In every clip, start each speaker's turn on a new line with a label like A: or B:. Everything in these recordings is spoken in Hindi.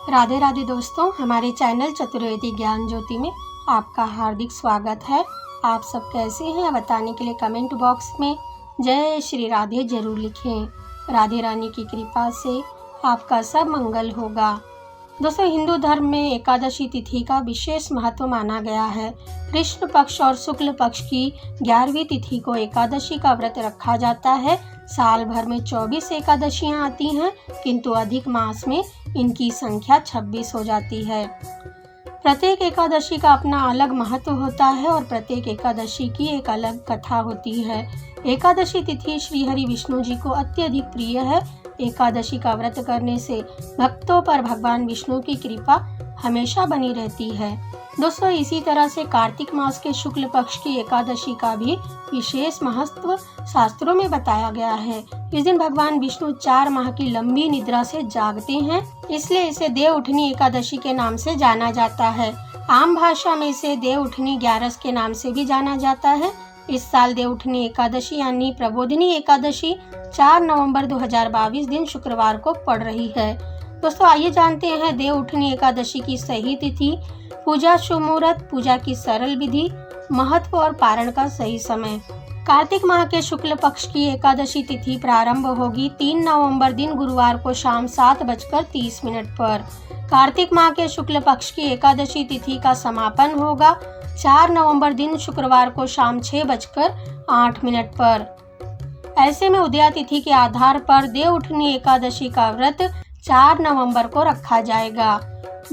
A: राधे राधे दोस्तों, हमारे चैनल चतुर्वेदी ज्ञान ज्योति में आपका हार्दिक स्वागत है। आप सब कैसे हैं बताने के लिए कमेंट बॉक्स में जय श्री राधे जरूर लिखें। राधे रानी की कृपा से आपका सब मंगल होगा। दोस्तों, हिंदू धर्म में एकादशी तिथि का विशेष महत्व माना गया है। कृष्ण पक्ष और शुक्ल पक्ष की 11वीं तिथि को एकादशी का व्रत रखा जाता है। साल भर में 24 एकादशियां आती हैं, किंतु अधिक मास में इनकी संख्या 26 हो जाती है। प्रत्येक एकादशी का अपना अलग महत्व होता है और प्रत्येक एकादशी की एक अलग कथा होती है। एकादशी तिथि श्री हरि विष्णु जी को अत्यधिक प्रिय है। एकादशी का व्रत करने से भक्तों पर भगवान विष्णु की कृपा हमेशा बनी रहती है। दोस्तों, इसी तरह से कार्तिक मास के शुक्ल पक्ष की एकादशी का भी विशेष महत्व शास्त्रों में बताया गया है। इस दिन भगवान विष्णु 4 माह की लंबी निद्रा से जागते हैं, इसलिए इसे देव उठनी एकादशी के नाम से जाना जाता है। आम भाषा में इसे देव उठनी 11 के नाम से भी जाना जाता है। इस साल देव उठनी एकादशी यानी प्रबोधिनी एकादशी 4 नवंबर 2022 दिन शुक्रवार को पड़ रही है। दोस्तों, आइए जानते हैं देव उठनी एकादशी की सही तिथि, पूजा शुभ मुहूर्त, पूजा की सरल विधि, महत्व और पारण का सही समय। कार्तिक माह के शुक्ल पक्ष की एकादशी तिथि प्रारंभ होगी 3 नवंबर दिन गुरुवार को शाम 7:30 पर। कार्तिक माह के शुक्ल पक्ष की एकादशी तिथि का समापन होगा 4 नवंबर दिन शुक्रवार को शाम 6:08 पर। ऐसे में उदया तिथि के आधार पर देव उठनी एकादशी का व्रत 4 नवंबर को रखा जाएगा।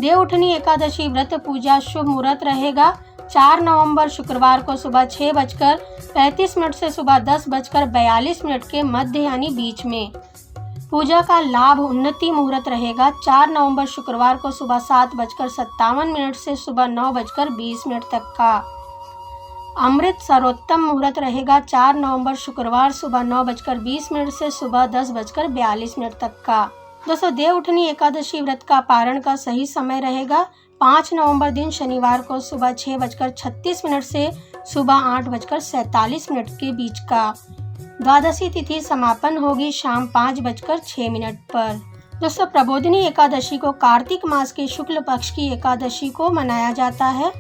A: देव उठनी एकादशी व्रत पूजा शुभ मुहूर्त रहेगा 4 नवंबर शुक्रवार को सुबह 6:35 से सुबह 10:42 के मध्य यानी बीच में। पूजा का लाभ उन्नति मुहूर्त रहेगा 4 नवंबर शुक्रवार को सुबह 7:57 से सुबह 9:20 तक का। अमृत सर्वोत्तम मुहूर्त रहेगा 4 नवंबर शुक्रवार सुबह 9:20 से सुबह 10:42 तक का। दोस्तों, देव उठनी एकादशी व्रत का पारण का सही समय रहेगा 5 नवंबर दिन शनिवार को सुबह 6:36 से सुबह 8:47 के बीच का। द्वादशी तिथि समापन होगी शाम 5:06 पर। दोस्तों, प्रबोधिनी एकादशी को कार्तिक मास के शुक्ल पक्ष की एकादशी को मनाया जाता है।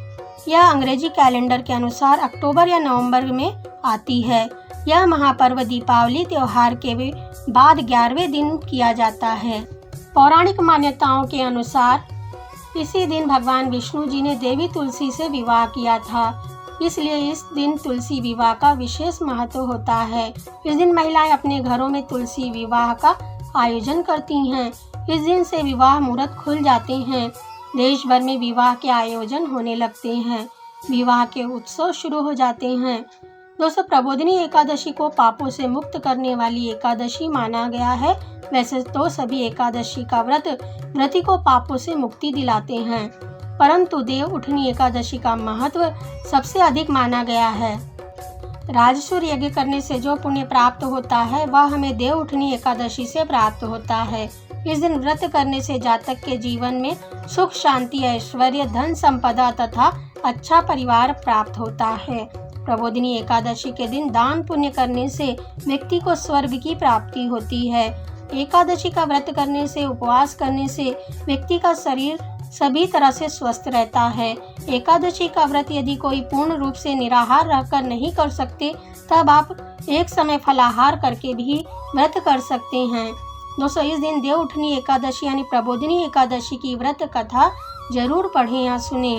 A: यह अंग्रेजी कैलेंडर के अनुसार अक्टूबर या नवंबर में आती है। यह महापर्व दीपावली त्योहार के बाद 11वें दिन किया जाता है। पौराणिक मान्यताओं के अनुसार इसी दिन भगवान विष्णु जी ने देवी तुलसी से विवाह किया था, इसलिए इस दिन तुलसी विवाह का विशेष महत्व होता है। इस दिन महिलाएं अपने घरों में तुलसी विवाह का आयोजन करती हैं। इस दिन से विवाह मुहूर्त खुल जाते हैं। देश भर में विवाह के आयोजन होने लगते हैं। विवाह के उत्सव शुरू हो जाते हैं। दोस्तों, प्रबोधिनी एकादशी को पापों से मुक्त करने वाली एकादशी माना गया है। वैसे तो सभी एकादशी का व्रती को पापों से मुक्ति दिलाते हैं, परंतु देव उठनी एकादशी का महत्व सबसे अधिक माना गया है। राजसूय यज्ञ करने से जो पुण्य प्राप्त होता है वह हमें देव उठनी एकादशी से प्राप्त होता है। इस दिन व्रत करने से जातक के जीवन में सुख शांति ऐश्वर्य धन संपदा तथा अच्छा परिवार प्राप्त होता है। प्रबोधिनी एकादशी के दिन दान पुण्य करने से व्यक्ति को स्वर्ग की प्राप्ति होती है। एकादशी का व्रत करने से उपवास करने से व्यक्ति का शरीर सभी तरह से स्वस्थ रहता है। एकादशी का व्रत यदि कोई पूर्ण रूप से निराहार रहकर नहीं कर सकते, तब आप एक समय फलाहार करके भी व्रत कर सकते हैं। दोस्तों, इस दिन देव उठनी एकादशी यानी प्रबोधिनी एकादशी की व्रत कथा जरूर पढ़ें या सुने।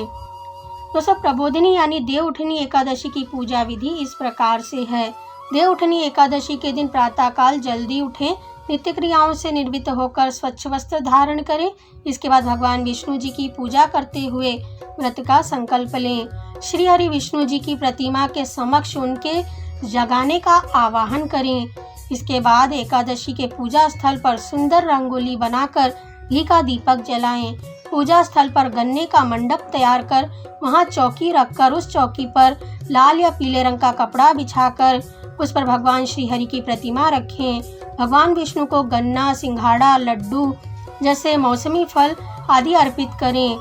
A: दोस्तों, प्रबोधिनी यानी देव उठनी एकादशी की पूजा विधि इस प्रकार से है। देव उठनी एकादशी के दिन प्रातःकाल जल्दी उठें, नित्य क्रियाओं से निर्वृत्त होकर स्वच्छ वस्त्र धारण करें। इसके बाद भगवान विष्णु जी की पूजा करते हुए व्रत का संकल्प लें। श्री हरि विष्णु जी की प्रतिमा के समक्ष उनके जगाने का आवाहन करें। इसके बाद एकादशी के पूजा स्थल पर सुंदर रंगोली बनाकर घी का दीपक जलाएं। पूजा स्थल पर गन्ने का मंडप तैयार कर वहां चौकी रखकर उस चौकी पर लाल या पीले रंग का कपड़ा बिछाकर उस पर भगवान श्री हरि की प्रतिमा रखें। भगवान विष्णु को गन्ना, सिंघाड़ा, लड्डू जैसे मौसमी फल आदि अर्पित करें।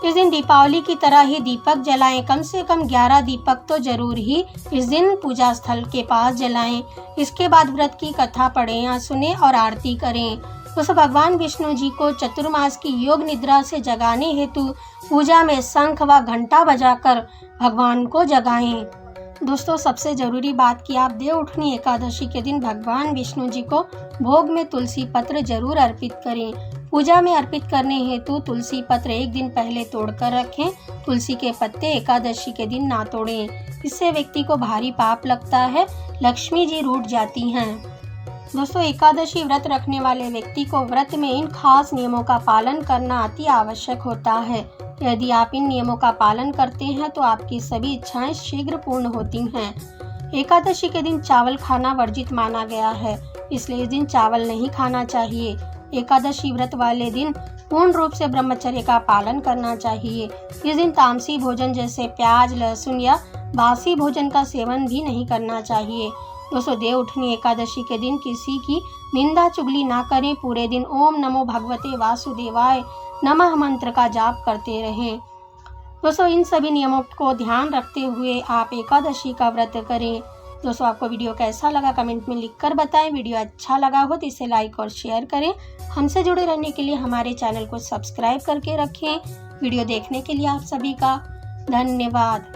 A: इस दिन दीपावली की तरह ही दीपक जलाएं। कम से कम 11 दीपक तो जरूर ही इस दिन पूजा स्थल के पास जलाएं। इसके बाद व्रत की कथा पढ़ें या सुने और आरती करें। दोस्तों भगवान विष्णु जी को चतुर्मास की योग निद्रा से जगाने हेतु पूजा में शंख व घंटा बजाकर भगवान को जगाएं। दोस्तों सबसे जरूरी बात कि आप देव उठनी एकादशी के दिन भगवान विष्णु जी को भोग में तुलसी पत्र जरूर अर्पित करें। पूजा में अर्पित करने हेतु तुलसी पत्र एक दिन पहले तोड़कर रखें। तुलसी के पत्ते एकादशी के दिन ना तोड़ें, इससे व्यक्ति को भारी पाप लगता है, लक्ष्मी जी रूठ जाती हैं। दोस्तों एकादशी व्रत रखने वाले व्यक्ति को व्रत में इन खास नियमों का पालन करना अति आवश्यक होता है। यदि आप इन नियमों का पालन करते हैं तो आपकी सभी इच्छाएं शीघ्र पूर्ण होती हैं। एकादशी के दिन चावल खाना वर्जित माना गया है, इसलिए इस दिन चावल नहीं खाना चाहिए। एकादशी व्रत वाले दिन पूर्ण रूप से ब्रह्मचर्य का पालन करना चाहिए। इस दिन तामसी भोजन जैसे प्याज, लहसुन या बासी भोजन का सेवन भी नहीं करना चाहिए। दोस्तों देव उठनी एकादशी के दिन किसी की निंदा चुगली ना करें। पूरे दिन ओम नमो भगवते वासुदेवाय नमः मंत्र का जाप करते रहें। दोस्तों इन सभी नियमों को ध्यान रखते हुए आप एकादशी का व्रत करें। दोस्तों आपको वीडियो कैसा लगा कमेंट में लिखकर बताएं। वीडियो अच्छा लगा हो तो इसे लाइक और शेयर करें। हमसे जुड़े रहने के लिए हमारे चैनल को सब्सक्राइब करके रखें। वीडियो देखने के लिए आप सभी का धन्यवाद।